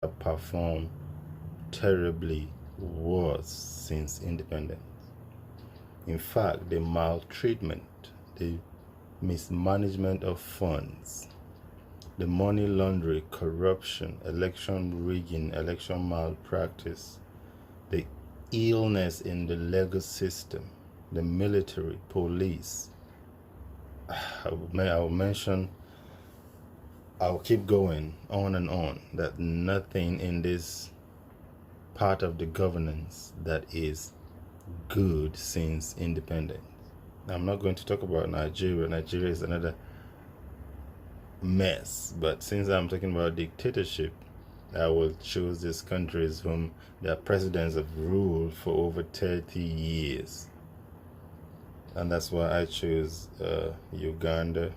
have performed terribly worse since independence. In fact, the maltreatment, the mismanagement of funds, the money laundering, corruption, election rigging, election malpractice, the illness in the legal system, the military, police. I'll mention, I'll keep going on and on, that nothing in this part of the governance that is good since independence. I'm not going to talk about Nigeria. Nigeria is another mess, but since I'm talking about dictatorship, I will choose these countries whom their presidents have ruled for over 30 years. And that's why I choose Uganda,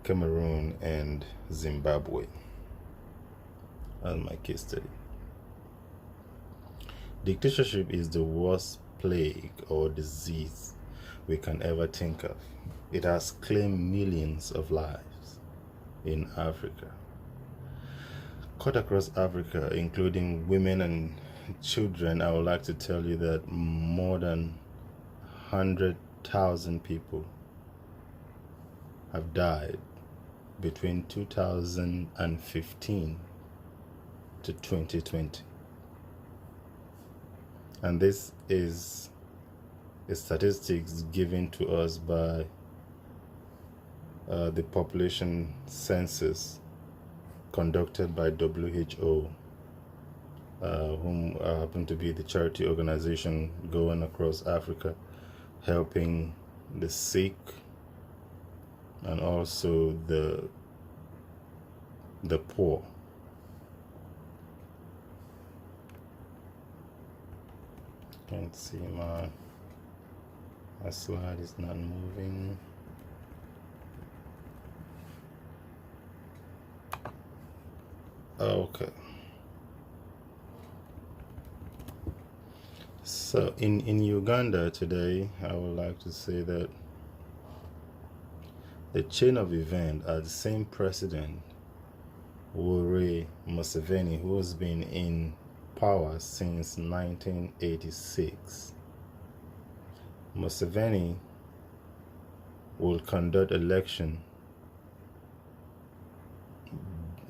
Cameroon, and Zimbabwe as my case study. Dictatorship is the worst plague or disease we can ever think of. It has claimed millions of lives in Africa. Cut across Africa, including women and children, I would like to tell you that more than 100,000 people have died between 2015 to 2020. And this is a statistics given to us by the population census conducted by WHO, whom happen to be the charity organization going across Africa, helping the sick and also the poor. Can't see my slide is not moving. Okay. So in Uganda today, I would like to say that the chain of events are the same president, Yoweri Museveni, who has been in power since 1986. Museveni will conduct election.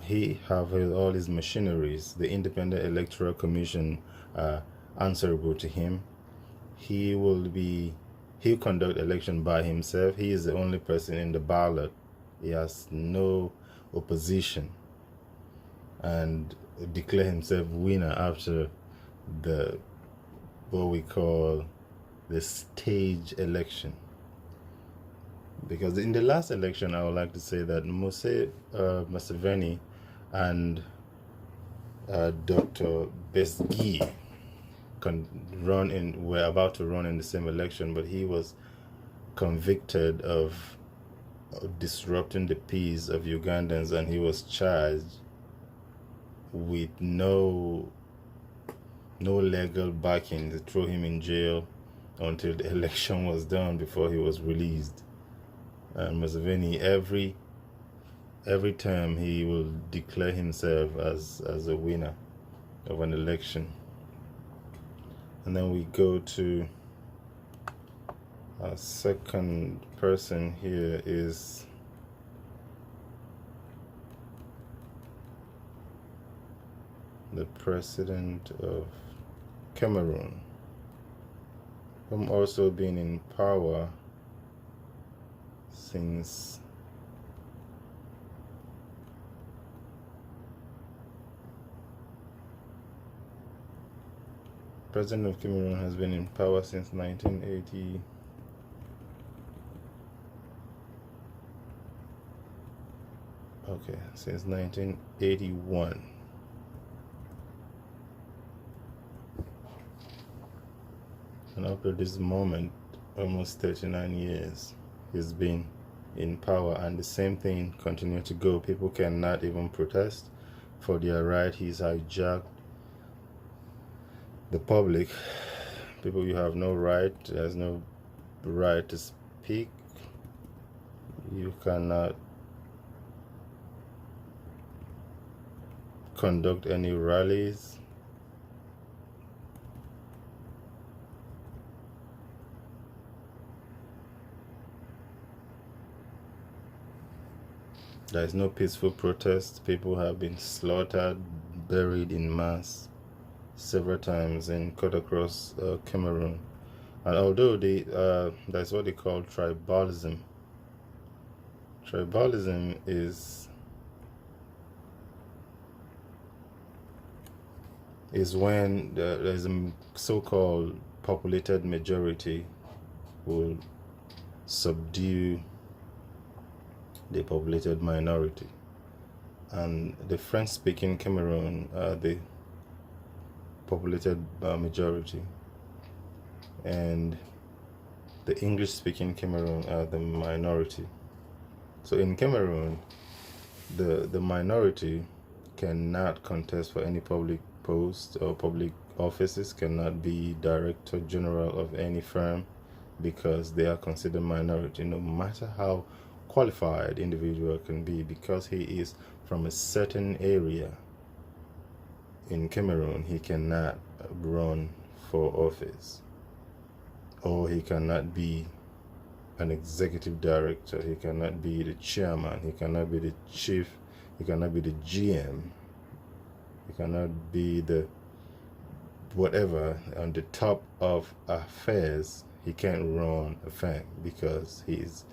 He have all his machineries. The Independent Electoral Commission are answerable to him. He'll conduct election by himself. He is the only person in the ballot. He has no opposition, and declare himself winner after what we call the stage election. Because in the last election, I would like to say that Museveni and Dr. Besigye were about to run in the same election, but he was convicted of disrupting the peace of Ugandans, and he was charged with no legal backing to throw him in jail until the election was done before he was released. And Museveni, every term he will declare himself as a winner of an election. And then we go to our second person here is the president of Cameroon, whom also been in power since President of Cameroon has been in power since 1980. Okay, since 1981. And up to this moment, almost 39 years, he's been in power, and the same thing continue to go. People cannot even protest for their right. He's hijacked the public. People, you have no right. There's no right to speak. You cannot conduct any rallies. There is no peaceful protest. People have been slaughtered, buried in mass several times and cut across Cameroon. And although that's what they call tribalism. Tribalism is when there's a so-called populated majority will subdue the populated minority. And the French-speaking Cameroon are the populated majority, and the English-speaking Cameroon are the minority. So in Cameroon, the minority cannot contest for any public post or public offices, cannot be director general of any firm, because they are considered minority, no matter how qualified individual can be, because he is from a certain area in Cameroon. He cannot run for office, or he cannot be an executive director, he cannot be the chairman, he cannot be the chief, he cannot be the GM, he cannot be the whatever on the top of affairs. He can't run a firm because he is